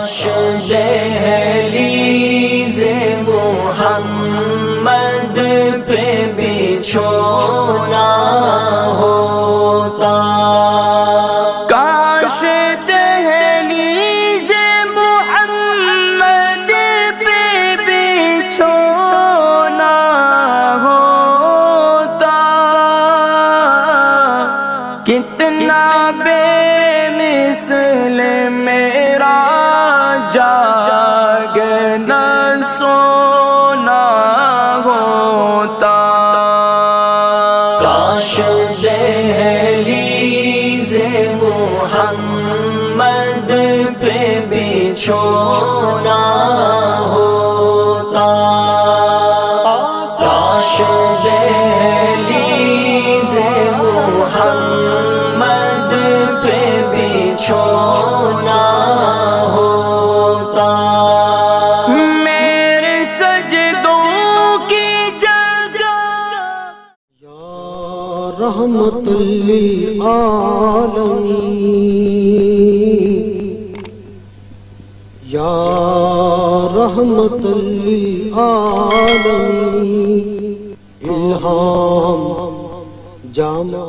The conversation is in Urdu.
کاش دہلیز محمد پہ بچھونا ہوتا، کاش دہلیز محمد پہ بچھونا ہوتا، کتنا بے مثل میرا جاگنا سونا ہوتا، کاش دہلیز محمد پہ بچھونا ہوتا، کاش دہلیز محمد پہ بچھونا ہوتا، میرے سجدوں کی جگہ رحمت للعالمین، یا رحمت للعالمین، الہام جامع